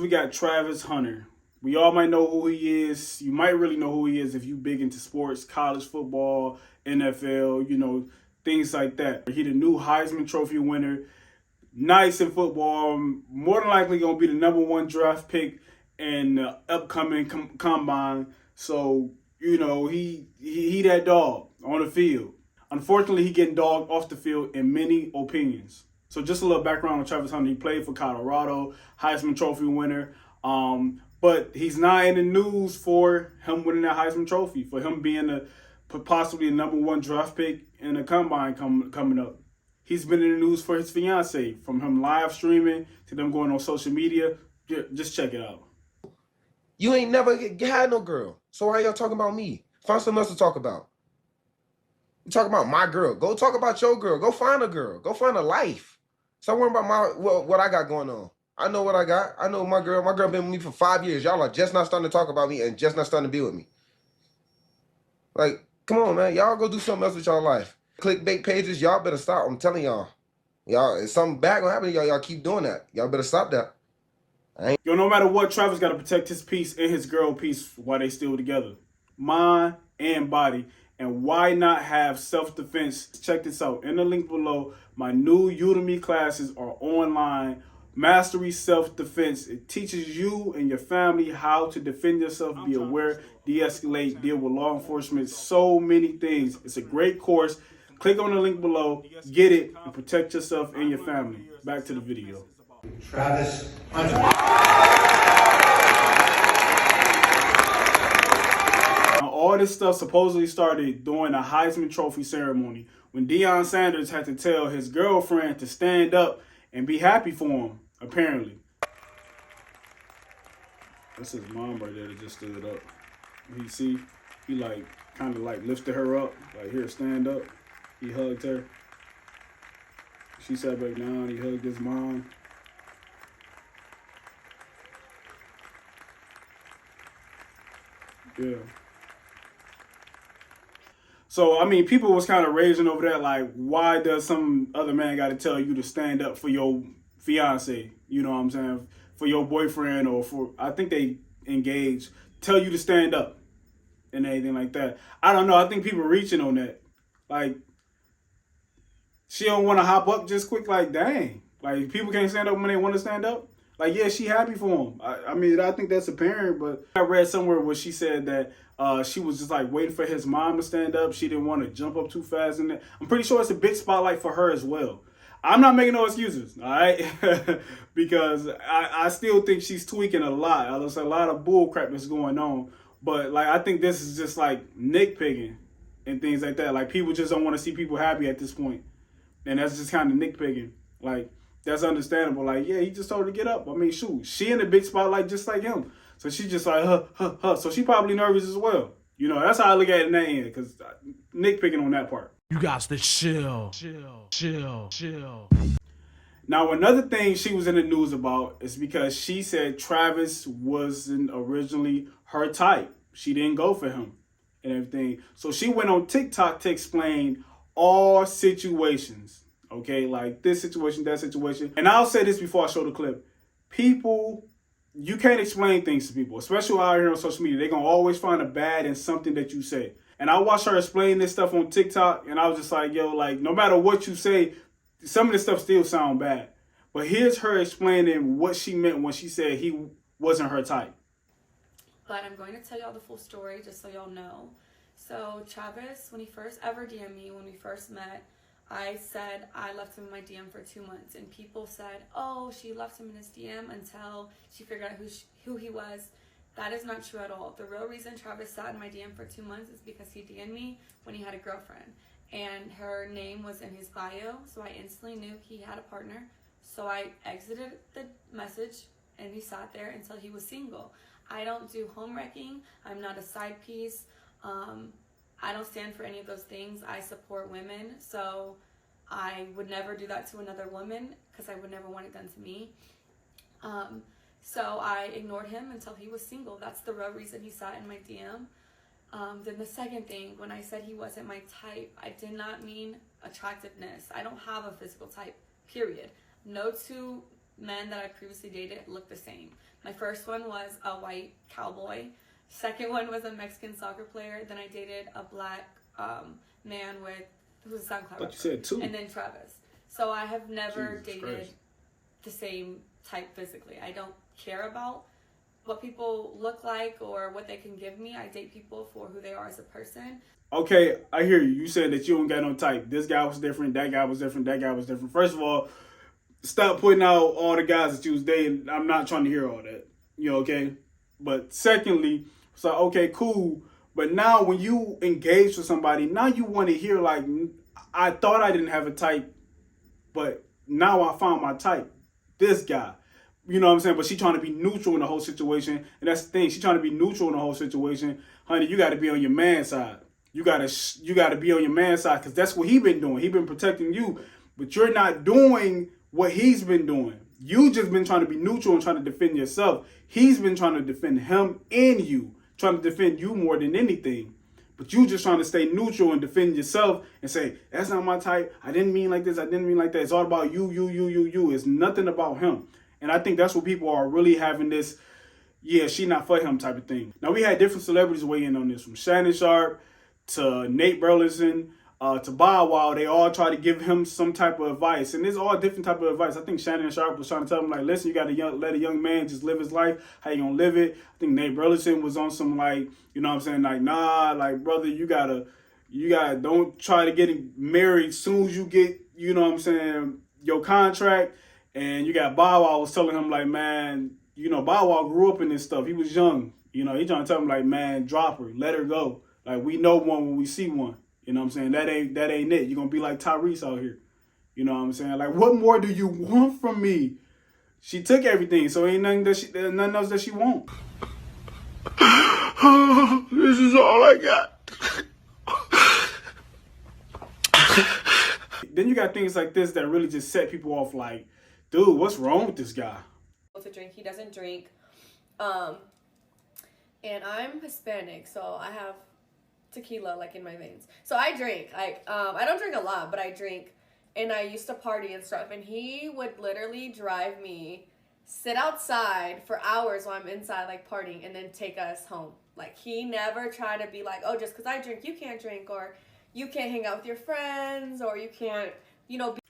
We got Travis Hunter. We all might know who he is. You might really know who he is if you big into sports, college football, NFL, things like that. He the new Heisman Trophy winner. Nice in football. More than likely going to be the #1 draft pick in the upcoming combine. So, he that dog on the field. Unfortunately, he getting dogged off the field in many opinions. So just a little background on Travis Hunter. He played for Colorado, Heisman Trophy winner. But he's not in the news for him winning that Heisman Trophy, for him being possibly a #1 draft pick in the combine coming up. He's been in the news for his fiancée, from him live streaming to them going on social media. Just check it out. You ain't never had no girl. So why y'all talking about me? Find something else to talk about. You talk about my girl. Go talk about your girl. Go find a girl. Go find a life. Stop worrying about what I got going on. I know what I got. I know my girl. My girl been with me for 5 years. Y'all are just not starting to talk about me and just not starting to be with me. Like, come on, man. Y'all go do something else with y'all life. Clickbait pages, y'all better stop. I'm telling y'all. Y'all, if something bad gonna happen to y'all, y'all keep doing that. Y'all better stop that. No matter what, Travis got to protect his peace and his girl peace while they still together. Mind and body. And why not have self-defense? Check this out. In the link below, my new Udemy classes are online. Mastery Self-Defense. It teaches you and your family how to defend yourself, be aware, de-escalate, deal with law enforcement, so many things. It's a great course. Click on the link below, get it, and protect yourself and your family. Back to the video. Travis Hunter. All this stuff supposedly started during a Heisman Trophy ceremony when Deion Sanders had to tell his girlfriend to stand up and be happy for him, apparently. That's his mom right there that just stood up. He kind of lifted her up, like, here, stand up. He hugged her. She sat back down, he hugged his mom. Yeah. So, I mean, people was kind of raging over that, like, why does some other man got to tell you to stand up for your fiance? You know what I'm saying? For your boyfriend, or for, I think they engaged, tell you to stand up and anything like that. I don't know. I think people reaching on that. Like, she don't want to hop up just quick, like, dang. Like, people can't stand up when they want to stand up. Like, yeah, she happy for him. I mean, I think that's apparent, but I read somewhere where she said that she was just, like, waiting for his mom to stand up. She didn't want to jump up too fast in it. I'm pretty sure it's a big spotlight for her as well. I'm not making no excuses, all right? Because I still think she's tweaking a lot. There's a lot of bull crap that's going on. But, like, I think this is just, like, nitpicking and things like that. Like, people just don't want to see people happy at this point. And that's just kind of nitpicking. Like, that's understandable. Like, yeah, he just told her to get up. I mean, shoot, she in the big spotlight just like him. So she just like, huh. So she probably nervous as well. That's how I look at it in that end, because nitpicking on that part. You got to chill. Now, another thing she was in the news about is because she said Travis wasn't originally her type. She didn't go for him and everything. So she went on TikTok to explain all situations. Okay, like this situation, that situation. And I'll say this before I show the clip. People, you can't explain things to people, especially out here on social media. They're going to always find a bad in something that you say. And I watched her explain this stuff on TikTok, and I was just like, yo, like, no matter what you say, some of this stuff still sound bad. But here's her explaining what she meant when she said he wasn't her type. But I'm going to tell y'all the full story just so y'all know. So Travis, when he first ever DM'd me, when we first met, I said I left him in my DM for 2 months, and people said, oh, she left him in his DM until she figured out who he was. That is not true at all. The real reason Travis sat in my DM for 2 months is because he DM'd me when he had a girlfriend, and her name was in his bio, so I instantly knew he had a partner. So I exited the message, and he sat there until he was single. I don't do home wrecking. I'm not a side piece. I don't stand for any of those things. I support women, so I would never do that to another woman because I would never want it done to me. So I ignored him until he was single. That's the real reason he sat in my DM. Then the second thing, when I said he wasn't my type, I did not mean attractiveness. I don't have a physical type, period. No two men that I previously dated looked the same. My first one was a white cowboy. Second one was a Mexican soccer player. Then I dated a black man who's a SoundCloud rapper. But you said two. And then Travis. So I have never Jesus dated Christ. the same type physically. I don't care about what people look like or what they can give me. I date people for who they are as a person. Okay, I hear you. You said that you don't got no type. This guy was different. That guy was different. That guy was different. First of all, stop putting out all the guys that you was dating. I'm not trying to hear all that. You know, okay? But secondly, so okay, cool. But now when you engage with somebody, now you want to hear like, I thought I didn't have a type, but now I found my type. This guy. You know what I'm saying? But she trying to be neutral in the whole situation. And that's the thing. She trying to be neutral in the whole situation. Honey, you got to be on your man's side. You got to be on your man's side because that's what he been doing. He been protecting you. But you're not doing what he's been doing. You just been trying to be neutral and trying to defend yourself. He's been trying to defend him and you. Trying to defend you more than anything. But you just trying to stay neutral and defend yourself and say, that's not my type. I didn't mean like this. I didn't mean like that. It's all about you. It's nothing about him. And I think that's what people are really having this, yeah, she not for him type of thing. Now, we had different celebrities weigh in on this, from Shannon Sharp to Nate Burleson to Bow Wow. They all try to give him some type of advice. And there's all different type of advice. I think Shannon Sharp was trying to tell him, like, listen, you got to let a young man just live his life. How you going to live it? I think Nate Burleson was on some, like, you know what I'm saying? Like, nah, like, brother, you gotta, don't try to get married soon as you get, you know what I'm saying, your contract. And you got Bow Wow was telling him, like, man, you know, Bow Wow grew up in this stuff. He was young. You know, he trying to tell him, like, man, drop her. Let her go. Like, we know one when we see one. You know what I'm saying? That ain't it. You're going to be like Tyrese out here. You know what I'm saying? Like, what more do you want from me? She took everything, so ain't nothing else that she want. This is all I got. Then you got things like this that really just set people off like, dude, what's wrong with this guy? To drink, he doesn't drink. And I'm Hispanic, so I have tequila like in my veins. So I drink. Like I don't drink a lot, but I drink, and I used to party and stuff, and he would literally drive me, sit outside for hours while I'm inside like partying, and then take us home. Like, he never tried to be like, oh, just because I drink you can't drink, or you can't hang out with your friends, or you can't, you know, be.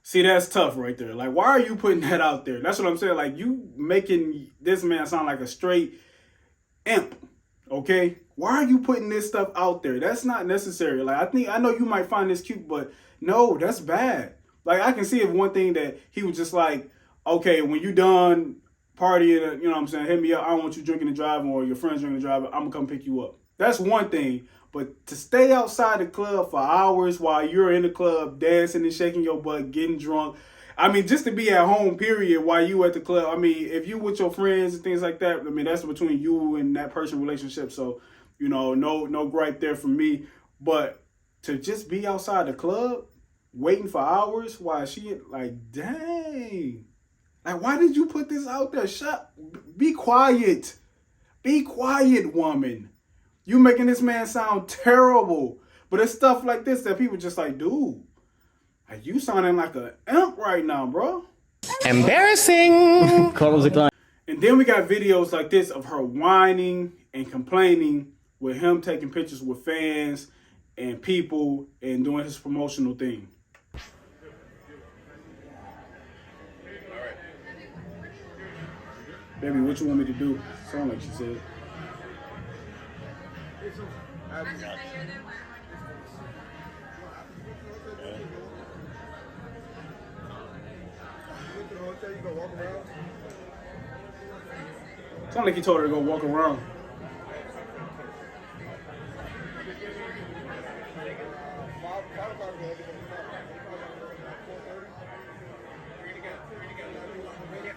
See, that's tough right there. Like, why are you putting that out there? That's what I'm saying. Like, you making this man sound like a straight imp, okay? Why are you putting this stuff out there? That's not necessary. Like, I know you might find this cute, but no, that's bad. Like, I can see if one thing that he was just like, okay, when you done partying, you know what I'm saying, hit me up. I don't want you drinking and driving, or your friends drinking and driving. I'm going to come pick you up. That's one thing. But to stay outside the club for hours while you're in the club dancing and shaking your butt, getting drunk. I mean, just to be at home, period, while you at the club. I mean, if you with your friends and things like that, I mean, that's between you and that person relationship. So, you know, no gripe there from me. But to just be outside the club, waiting for hours while she, like, dang. Like, why did you put this out there? Be quiet. Be quiet, woman. You making this man sound terrible. But it's stuff like this that people just like, dude, like, you sounding like an imp right now, bro. Embarrassing. Close the line. And then we got videos like this of her whining and complaining with him taking pictures with fans and people and doing his promotional thing. Baby, what you want me to do? Sound like she said. Sound like he told her to go walk around.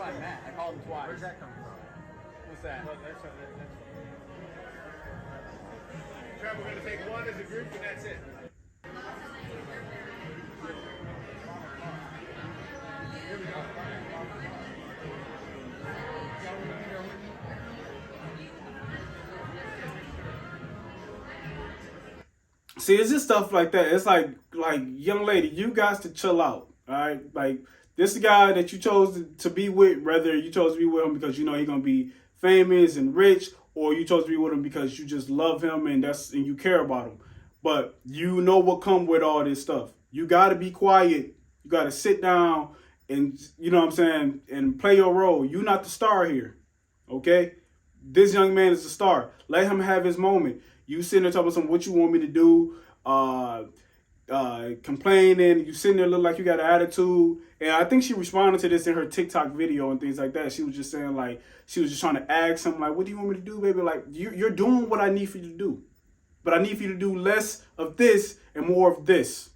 I called him twice. Where's that coming from? What's that? We're going to take one as a group, and that's it. See, it's just stuff like that. It's like young lady, you guys to chill out, all right? Like, This is the guy that you chose to be with, whether you chose to be with him because you know he's gonna be famous and rich, or you chose to be with him because you just love him and you care about him. But you know what come with all this stuff. You gotta be quiet. You gotta sit down and, you know what I'm saying, and play your role. You're not the star here. Okay? This young man is the star. Let him have his moment. You sitting there talking about what you want me to do, complaining. You sitting there look like you got an attitude. And I think she responded to this in her TikTok video and things like that. She was just saying, like, she was just trying to ask him, like, what do you want me to do, baby? Like, you're doing what I need for you to do. But I need for you to do less of this and more of this.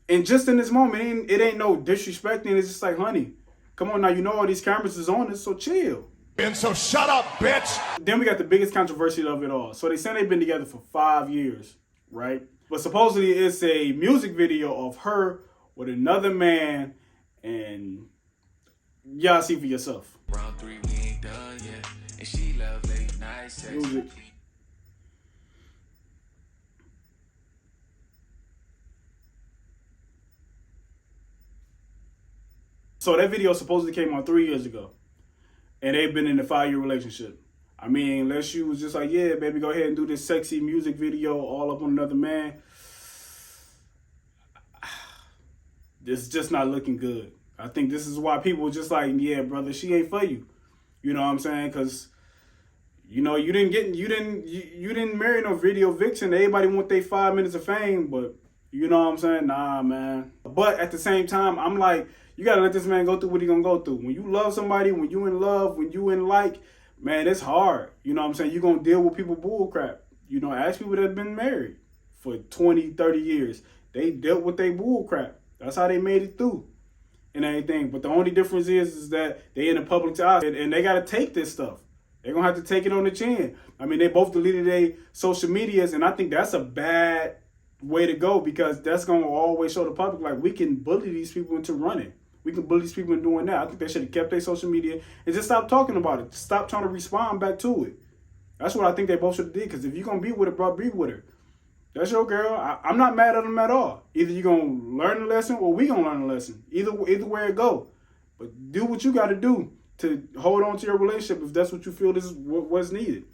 And just in this moment, it ain't no disrespecting. It's just like, honey, come on now. You know all these cameras is on us, so chill. And so shut up, bitch. Then we got the biggest controversy of it all. So they say they've been together for 5 years, right? But supposedly it's a music video of her with another man, and y'all see for yourself. Round 3, we ain't done yet. And she love late night sex. Music. So that video supposedly came out 3 years ago. And they've been in a 5-year relationship. I mean, unless you was just like, yeah, baby, go ahead and do this sexy music video all up on another man. It's just not looking good. I think this is why people are just like, yeah, brother, she ain't for you. You know what I'm saying? Because, you know, you didn't marry no video vixen. Everybody want their 5 minutes of fame, but you know what I'm saying? Nah, man. But at the same time, I'm like, you got to let this man go through what he going to go through. When you love somebody, when you in love, when you in like, man, it's hard. You know what I'm saying? You're going to deal with people bull crap. You know, ask people that have been married for 20, 30 years. They dealt with their bull crap. That's how they made it through and everything. But the only difference is that they in the public's eyes and they got to take this stuff. They're going to have to take it on the chin. I mean, they both deleted their social medias, and I think that's a bad way to go because that's going to always show the public, like, we can bully these people into running. We can bully these people into doing that. I think they should have kept their social media and just stop talking about it. Stop trying to respond back to it. That's what I think they both should have did, because if you're going to be with her, bro, be with her. That's your girl. I'm not mad at them at all. Either you're going to learn a lesson or we going to learn a lesson. Either way it go. But do what you got to do to hold on to your relationship if that's what you feel is what's needed.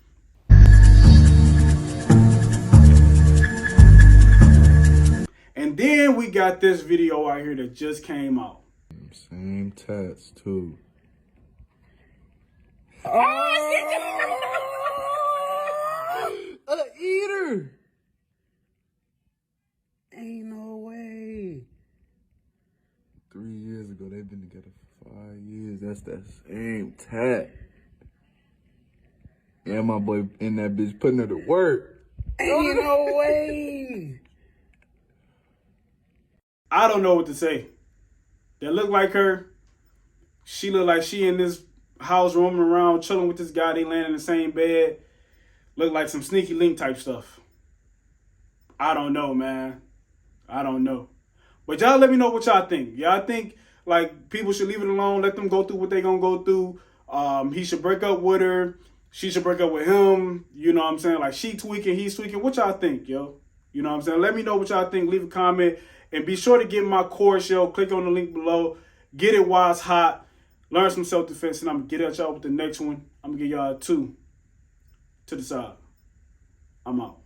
And then we got this video out here that just came out. Same tats too. A eater. Ain't no way. 3 years ago, they've been together for 5 years. That's that same tat. And my boy in that bitch putting her to work. Ain't no way. I don't know what to say. That look like her. She look like she in this house roaming around, chilling with this guy. They laying in the same bed. Look like some sneaky link type stuff. I don't know, man. I don't know. But y'all let me know what y'all think. Y'all think, like, people should leave it alone, let them go through what they gonna go through. He should break up with her. She should break up with him. You know what I'm saying? Like, she tweaking, he's tweaking. What y'all think, yo? You know what I'm saying? Let me know what y'all think. Leave a comment. And be sure to get my course, yo. Click on the link below. Get it while it's hot. Learn some self-defense. And I'm going to get at y'all with the next one. I'm going to give y'all 2 to the side. I'm out.